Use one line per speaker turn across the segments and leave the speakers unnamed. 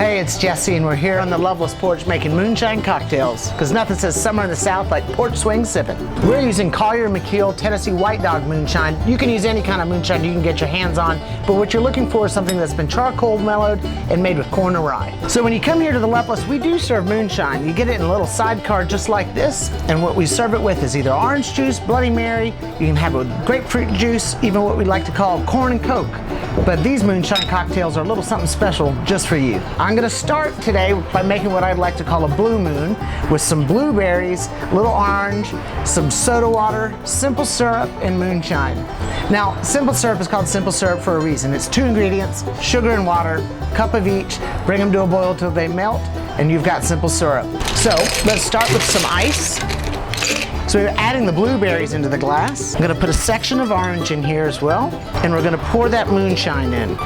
Hey, it's Jesse, and we're here on the Loveless porch making moonshine cocktails, because nothing says summer in the South like porch swing sipping. We're using Collier & McKeel Tennessee White Dog moonshine. You can use any kind of moonshine you can get your hands on, but what you're looking for is something that's been charcoal mellowed and made with corn and rye. So when you come here to the Loveless, we do serve moonshine. You get it in a little sidecar just like this, and what we serve it with is either orange juice, Bloody Mary, you can have it with grapefruit juice, even what we like to call corn and Coke. But these moonshine cocktails are a little something special just for you. I'm gonna start today by making what I'd like to call a blue moon with some blueberries, a little orange, some soda water, simple syrup, and moonshine. Now, simple syrup is called simple syrup for a reason. It's 2 ingredients, sugar and water, cup of each, bring them to a boil till they melt, and you've got simple syrup. So let's start with some ice. So we're adding the blueberries into the glass. I'm gonna put a section of orange in here as well, and we're gonna pour that moonshine in.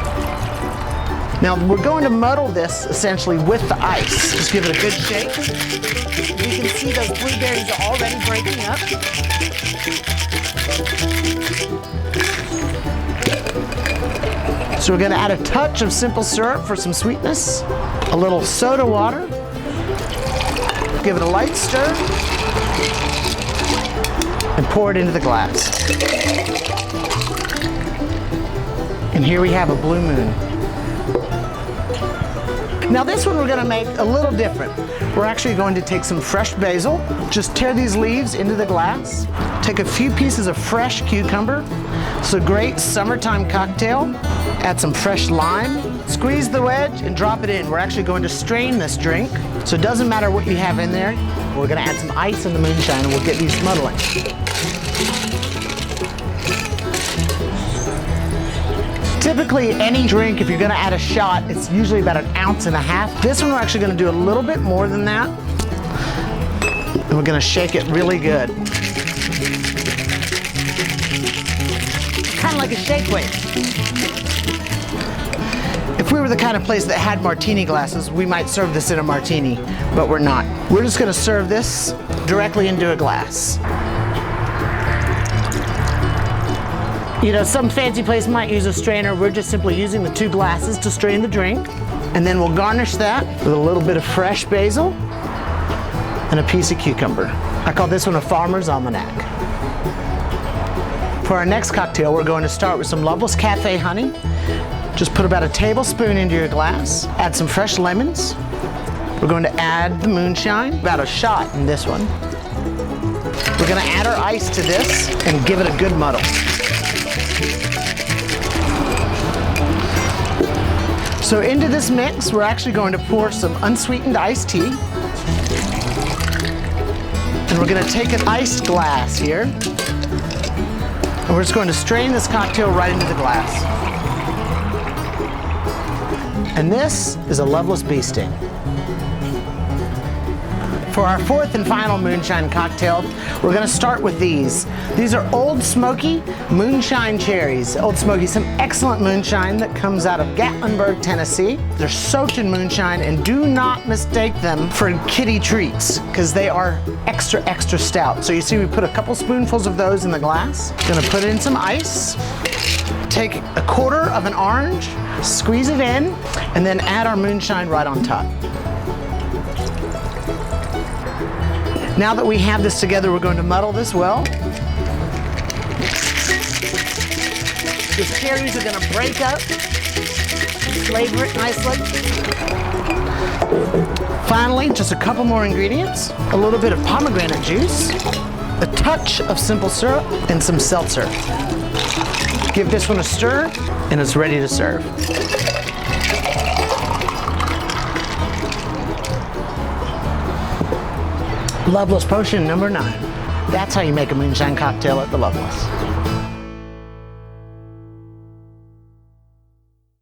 Now we're going to muddle this essentially with the ice. Just give it a good shake. You can see those blueberries are already breaking up. So we're gonna add a touch of simple syrup for some sweetness, a little soda water, give it a light stir, and pour it into the glass. And here we have a blue moon. Now this one we're gonna make a little different. We're actually going to take some fresh basil, just tear these leaves into the glass, take a few pieces of fresh cucumber. It's a great summertime cocktail. Add some fresh lime, squeeze the wedge and drop it in. We're actually going to strain this drink, so it doesn't matter what you have in there. We're gonna add some ice in the moonshine and we'll get these muddling. Typically, any drink, if you're gonna add a shot, it's usually about 1.5 ounces. This one we're actually gonna do a little bit more than that. And we're gonna shake it really good. Kind of like a shake weight. If we were the kind of place that had martini glasses, we might serve this in a martini, but we're not. We're just gonna serve this directly into a glass. You know, some fancy place might use a strainer. We're just simply using the 2 glasses to strain the drink. And then we'll garnish that with a little bit of fresh basil and a piece of cucumber. I call this one a farmer's almanac. For our next cocktail, we're going to start with some Loveless Cafe honey. Just put about a tablespoon into your glass. Add some fresh lemons. We're going to add the moonshine, about a shot in this one. We're going to add our ice to this and give it a good muddle. So into this mix, we're actually going to pour some unsweetened iced tea. And we're going to take an iced glass here. And we're just going to strain this cocktail right into the glass. And this is a Loveless bee sting. For our 4th and final moonshine cocktail, we're gonna start with these. These are Old Smoky Moonshine Cherries. Old Smoky, some excellent moonshine that comes out of Gatlinburg, Tennessee. They're soaked in moonshine, and do not mistake them for kitty treats, because they are extra, extra stout. So you see we put a couple spoonfuls of those in the glass. Gonna put in some ice, take a 1/4 of an orange, squeeze it in, and then add our moonshine right on top. Now that we have this together, we're going to muddle this well. The cherries are going to break up, flavor it nicely. Finally, just a couple more ingredients. A little bit of pomegranate juice, a touch of simple syrup, and some seltzer. Give this one a stir, and it's ready to serve. Loveless Potion number 9. That's how you make a moonshine cocktail at the Loveless.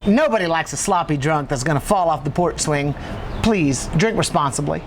Nobody likes a sloppy drunk that's gonna fall off the porch swing. Please, drink responsibly.